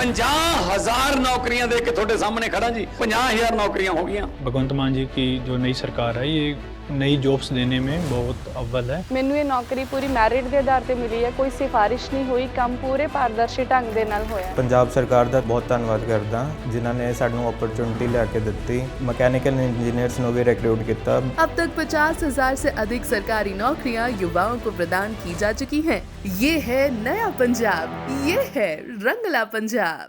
50,000 नौकरियां दे के थोड़े सामने खड़ा जी। 50,000 नौकरियां हो गई। भगवंत मान जी की जो नई सरकार है ये नई जॉब्स देने में बहुत अव्वल है। मैनू ये नौकरी पूरी मैरिट के आधार पर मिली है, कोई सिफारिश नहीं हुई, काम पूरे पारदर्शी ढंग ਦੇ ਨਾਲ ਹੋਇਆ। पंजाब सरकार ਦਾ ਬਹੁਤ ਧੰਨਵਾਦ ਕਰਦਾ ਜਿਨ੍ਹਾਂ ਨੇ ਸਾਨੂੰ ਓਪਰਚੁਨਿਟੀ ਲੈ ਕੇ ਦਿੱਤੀ। मैकेनिकल इंजीनियर्स ਨੂੰ भी रिक्रूट किया। अब तक 50,000 से अधिक सरकारी नौकरियां युवाओं को प्रदान की जा चुकी हैं। ये है नया पंजाब, ये है रंगला पंजाब।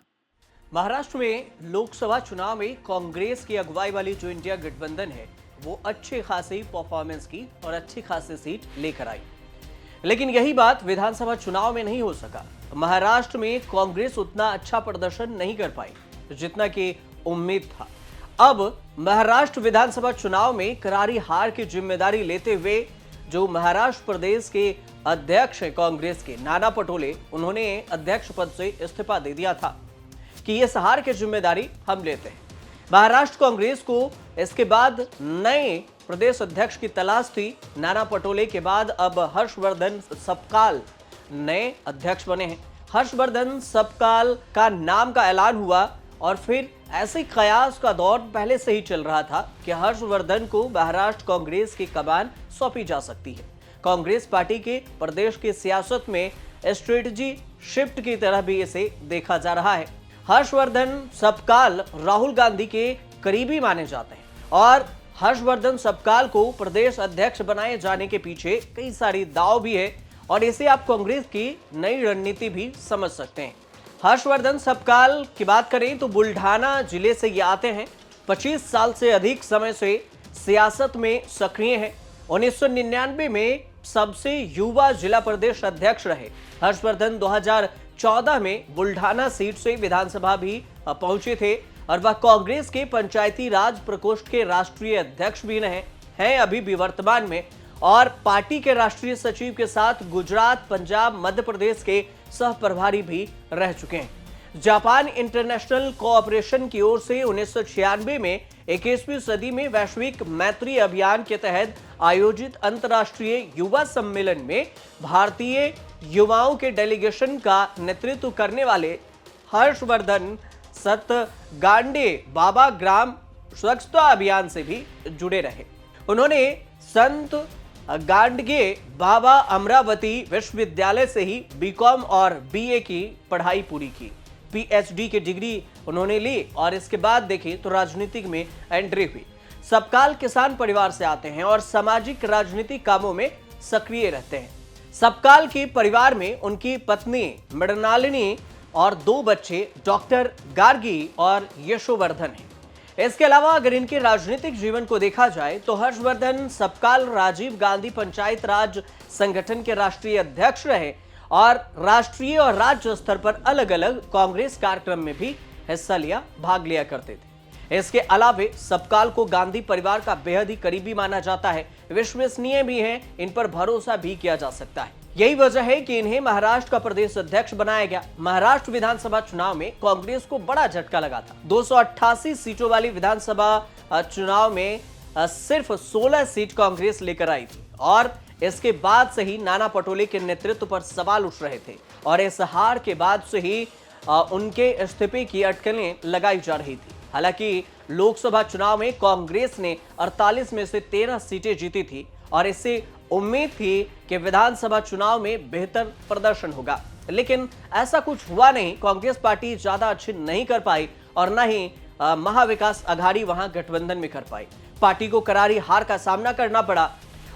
महाराष्ट्र में लोकसभा चुनाव में कांग्रेस की अगुवाई वाली जो इंडिया गठबंधन है वो अच्छी खासी परफॉर्मेंस की और अच्छी खासी सीट लेकर आई, लेकिन यही बात विधानसभा चुनाव में नहीं हो सका। महाराष्ट्र में कांग्रेस उतना अच्छा प्रदर्शन नहीं कर पाई जितना कि उम्मीद था। अब महाराष्ट्र विधानसभा चुनाव में करारी हार की जिम्मेदारी लेते हुए जो महाराष्ट्र प्रदेश के अध्यक्ष हैं कांग्रेस के नाना पटोले, उन्होंने अध्यक्ष पद से इस्तीफा दे दिया था कि ये हार की जिम्मेदारी हम लेते हैं। महाराष्ट्र कांग्रेस को इसके बाद नए प्रदेश अध्यक्ष की तलाश थी। नाना पटोले के बाद अब हर्षवर्धन सपकाल नए अध्यक्ष बने हैं। हर्षवर्धन सपकाल का नाम का ऐलान हुआ और फिर ऐसे कयास का दौर पहले से ही चल रहा था कि हर्षवर्धन को महाराष्ट्र कांग्रेस की कमान सौंपी जा सकती है। कांग्रेस पार्टी के प्रदेश की सियासत में स्ट्रेटजी शिफ्ट की तरह भी इसे देखा जा रहा है। हर्षवर्धन सपकाल राहुल गांधी के करीबी माने जाते हैं और हर्षवर्धन सपकाल को प्रदेश अध्यक्ष बनाए जाने के पीछे कई सारी दांव भी है और इसे आप कांग्रेस की नई रणनीति भी समझ सकते हैं। हर्षवर्धन सपकाल की बात करें तो बुल्ढाना जिले से ये आते हैं। 25 साल से अधिक समय से सियासत में सक्रिय हैं। 1999 में सबसे युवा जिला प्रदेश अध्यक्ष रहे। हर्षवर्धन 2014 में बुल्ढाना सीट से विधानसभा भी पहुंचे थे और वह कांग्रेस के पंचायती राज प्रकोष्ठ के राष्ट्रीय अध्यक्ष भी हैं अभी भी वर्तमान में, और पार्टी के राष्ट्रीय सचिव के साथ गुजरात, पंजाब, मध्य प्रदेश के सह प्रभारी भी रह चुके हैं। जापान इंटरनेशनल कोऑपरेशन की ओर से 1996 में 21वीं सदी में वैश्विक मैत्री अभियान के तहत आयोजित अंतर्राष्ट्रीय युवा सम्मेलन में भारतीय युवाओं के डेलीगेशन का नेतृत्व करने वाले हर्षवर्धन सतगांडे बाबा ग्राम स्वच्छता अभियान से भी जुड़े रहे। उन्होंने संत गांडगे बाबा अमरावती विश्वविद्यालय से ही बीकॉम और बीए की पढ़ाई पूरी की। पीएचडी की डिग्री उन्होंने ली और इसके बाद देखें तो राजनीति में एंट्री हुई। सपकाल किसान परिवार से आते हैं और सामाजिक राजनीतिक कामों में सक्रिय रहते हैं। सपकाल के परिवार में उनकी पत्नी मृणालिनी और 2 बच्चे डॉक्टर गार्गी और यशोवर्धन हैं। इसके अलावा अगर इनके राजनीतिक जीवन को देखा जाए तो हर्षवर्धन सपकाल राजीव गांधी पंचायत राज संगठन के राष्ट्रीय अध्यक्ष रहे और राष्ट्रीय और राज्य स्तर पर अलग अलग कांग्रेस कार्यक्रम में भी हिस्सा लिया, भाग लिया करते थे। इसके अलावा सपकाल को गांधी परिवार का बेहद ही करीबी माना जाता है, विश्वसनीय भी हैं, इन पर भरोसा भी किया जा सकता है। यही वजह है कि इन्हें महाराष्ट्र का प्रदेश अध्यक्ष बनाया गया। महाराष्ट्र विधानसभा चुनाव में कांग्रेस को बड़ा झटका लगा था। 288 सीटों वाली विधानसभा चुनाव में सिर्फ 16 सीट कांग्रेस लेकर आई थी और इसके बाद से ही नाना पटोले के नेतृत्व पर सवाल उठ रहे थे और इस हार के बाद से ही उनके इस्तीफे की अटकलें लगाई जा रही थी। हालांकि लोकसभा चुनाव में कांग्रेस ने 48 में से 13 सीटें जीती थी और इससे उम्मीद थी कि विधानसभा चुनाव में बेहतर प्रदर्शन होगा, लेकिन ऐसा कुछ हुआ नहीं। कांग्रेस पार्टी ज्यादा अच्छी नहीं कर पाई और न ही महाविकास आघाड़ी वहां गठबंधन में कर पाई। पार्टी को करारी हार का सामना करना पड़ा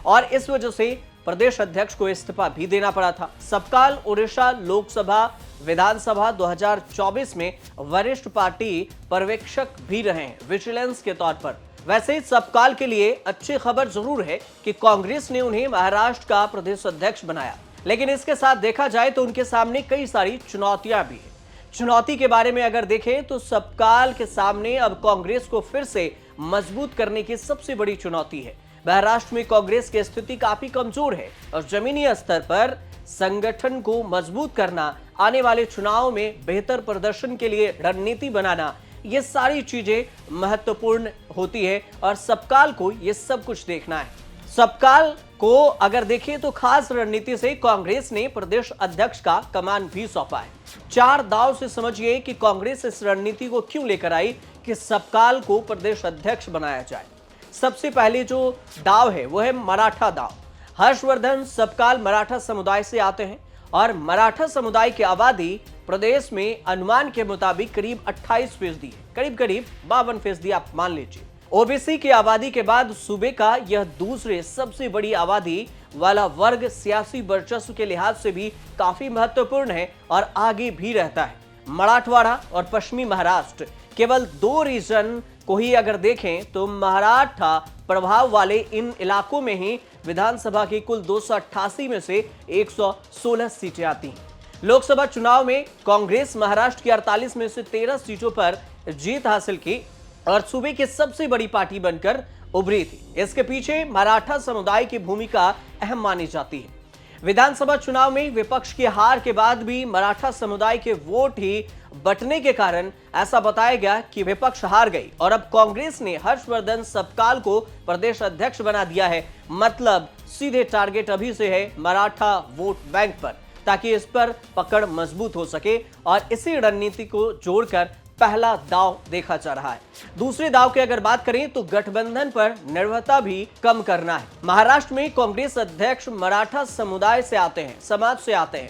और इस वजह से प्रदेश अध्यक्ष को इस्तीफा भी देना पड़ा था। सपकाल उड़ीसा लोकसभा विधानसभा 2024 में वरिष्ठ पार्टी पर्यवेक्षक भी रहे हैं, विजिलेंस के तौर पर। वैसे सपकाल के लिए अच्छी खबर जरूर है कि कांग्रेस ने उन्हें महाराष्ट्र का प्रदेश अध्यक्ष बनाया, लेकिन इसके साथ देखा जाए तो उनके सामने कई सारी चुनौतियां भी हैं। चुनौती के बारे में अगर देखें तो सपकाल के सामने अब कांग्रेस को फिर से मजबूत करने की सबसे बड़ी चुनौती है। महाराष्ट्र में कांग्रेस की स्थिति काफी कमजोर है और जमीनी स्तर पर संगठन को मजबूत करना, आने वाले चुनाव में बेहतर प्रदर्शन के लिए रणनीति बनाना, ये सारी चीजें महत्वपूर्ण होती है और सपकाल को ये सब कुछ देखना है। सपकाल को अगर देखें तो खास रणनीति से कांग्रेस ने प्रदेश अध्यक्ष का कमान भी सौंपा है। 4 दाव से समझिए कि कांग्रेस इस रणनीति को क्यों लेकर आई कि सबकाल को प्रदेश अध्यक्ष बनाया जाए। सबसे पहले जो दाव है वो है मराठा दाव। हर्षवर्धन सबकाल मराठा समुदाय से आते हैं और मराठा समुदाय की आबादी प्रदेश में अनुमान के मुताबिक करीब 28% है, करीब 52% आप मान लीजिए। ओबीसी की आबादी के बाद सूबे का यह दूसरे सबसे बड़ी आबादी वाला वर्ग सियासी वर्चस्व के लिहाज से भी काफी महत्वपूर्ण है और आगे भी रहता है। मराठवाड़ा और पश्चिमी महाराष्ट्र केवल 2 रीजन को ही अगर देखें तो मराठा प्रभाव वाले इन इलाकों में ही विधानसभा की कुल 288 में से 116 सीटें आती हैं। लोकसभा चुनाव में कांग्रेस महाराष्ट्र की 48 में से 13 सीटों पर जीत हासिल की और सूबे की सबसे बड़ी पार्टी बनकर उभरी थी। इसके पीछे मराठा समुदाय की भूमिका अहम मानी जाती है। विधानसभा चुनाव में विपक्ष की हार के बाद भी मराठा समुदाय के वोट ही बंटने के कारण ऐसा बताया गया कि विपक्ष हार गई और अब कांग्रेस ने हर्षवर्धन सबकाल को प्रदेश अध्यक्ष बना दिया है। मतलब सीधे टारगेट अभी से है मराठा वोट बैंक पर, ताकि इस पर पकड़ मजबूत हो सके और इसी रणनीति को जोड़कर पहला दाव देखा जा रहा है। दूसरे दाव की अगर बात करें तो गठबंधन पर निर्भरता भी कम करना है। महाराष्ट्र में कांग्रेस अध्यक्ष मराठा समुदाय से आते हैं, समाज से आते हैं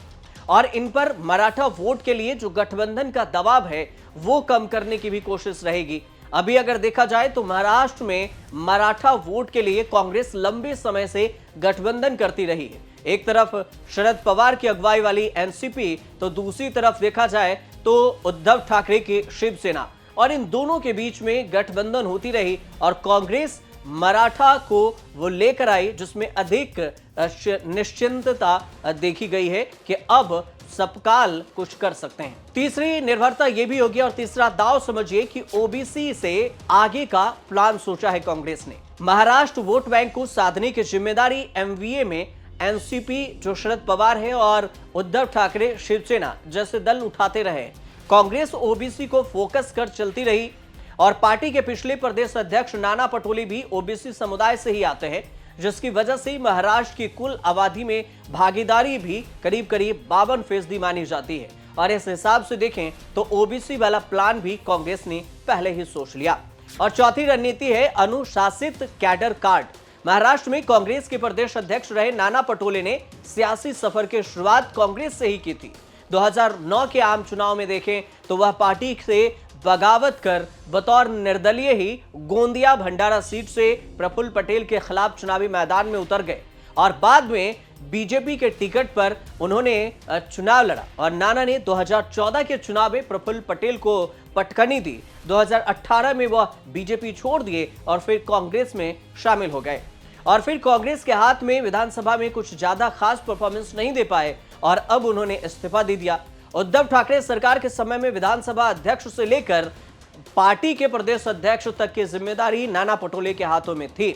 और इन पर मराठा वोट के लिए जो गठबंधन का दबाव है वो कम करने की भी कोशिश रहेगी। अभी अगर देखा जाए तो महाराष्ट्र में मराठा वोट के लिए कांग्रेस लंबे समय से गठबंधन करती रही है। एक तरफ शरद पवार की अगुवाई वाली एनसीपी तो दूसरी तरफ देखा जाए तो उद्धव ठाकरे की शिवसेना, और इन दोनों के बीच में गठबंधन होती रही और कांग्रेस मराठा को वो लेकर आई जिसमें अधिक निश्चिंतता देखी गई है कि अब सबकाल कुछ कर सकते हैं। तीसरी निर्भरता यह भी होगी और तीसरा दाव समझिए कि ओबीसी से आगे का प्लान सोचा है कांग्रेस ने। महाराष्ट्र वोट बैंक को साधने की जिम्मेदारी एमवीए में एनसीपी जो शरद पवार है और उद्धव ठाकरे शिवसेना जैसे दल उठाते रहे। कांग्रेस ओबीसी को फोकस कर चलती रही और पार्टी के पिछले प्रदेश अध्यक्ष नाना पटोले भी ओबीसी समुदाय से ही आते हैं, जिसकी वजह से महाराष्ट्र की कुल आबादी में भागीदारी भी करीब 52% मानी जाती है। और इस हिसाब से देखें तो ओबीसी वाला प्लान भी कांग्रेस ने पहले ही सोच लिया। और चौथी रणनीति है अनुशासित कैडर कार्ड। महाराष्ट्र में कांग्रेस के प्रदेश अध्यक्ष रहे नाना पटोले ने सियासी सफर की शुरुआत कांग्रेस से ही की थी। 2009 के आम चुनाव में देखें तो वह पार्टी से बगावत कर बतौर निर्दलीय ही गोंदिया भंडारा सीट से प्रफुल्ल पटेल के खिलाफ चुनावी मैदान में उतर गए और बाद में बीजेपी के टिकट पर उन्होंने चुनाव लड़ा और नाना ने 2014 के चुनाव में प्रफुल्ल पटेल को पटकनी दी। 2018 में वह बीजेपी छोड़ दिए और फिर कांग्रेस में शामिल हो गए और फिर कांग्रेस के हाथ में विधानसभा में कुछ ज्यादा खास परफॉर्मेंस नहीं दे पाए और अब उन्होंने इस्तीफा दे दिया। उद्धव ठाकरे सरकार के समय में विधानसभा अध्यक्ष से लेकर पार्टी के प्रदेश अध्यक्ष तक की जिम्मेदारी नाना पटोले के हाथों में थी।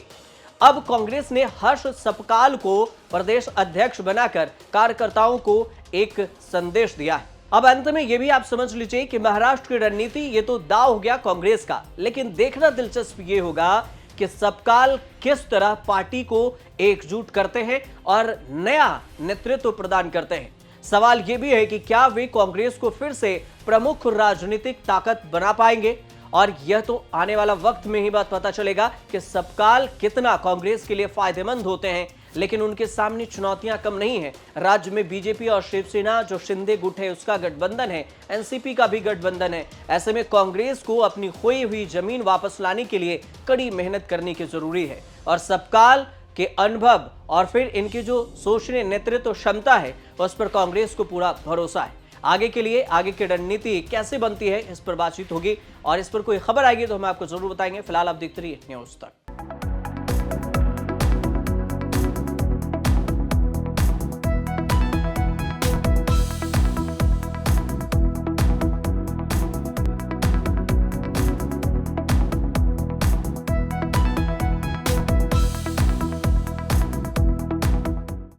अब कांग्रेस ने हर्ष सबकाल को प्रदेश अध्यक्ष बनाकर कार्यकर्ताओं को एक संदेश दिया है। अब अंत में यह भी आप समझ लीजिए कि महाराष्ट्र की रणनीति ये तो दांव हो गया कांग्रेस का, लेकिन देखना दिलचस्प ये होगा कि सबकाल किस तरह पार्टी को एकजुट करते हैं और नया नेतृत्व प्रदान करते हैं। सवाल यह भी है कि क्या वे कांग्रेस को फिर से प्रमुख राजनीतिक ताकत बना पाएंगे, और यह तो आने वाला वक्त में ही बात पता चलेगा कि सबकाल कितना कांग्रेस के लिए फायदेमंद होते हैं। लेकिन उनके सामने चुनौतियां कम नहीं है। राज्य में बीजेपी और शिवसेना जो शिंदे गुट है उसका गठबंधन है, एनसीपी का भी गठबंधन है। ऐसे में कांग्रेस को अपनी खोई हुई जमीन वापस लाने के लिए कड़ी मेहनत करने की जरूरी है और सबकाल के अनुभव और फिर इनकी जो सोचने नेतृत्व क्षमता है उस पर कांग्रेस को पूरा भरोसा है। आगे के लिए आगे की रणनीति कैसे बनती है इस पर बातचीत होगी और इस पर कोई खबर आएगी तो हम आपको जरूर बताएंगे। फिलहाल आप देखते रहिए न्यूज़ तक।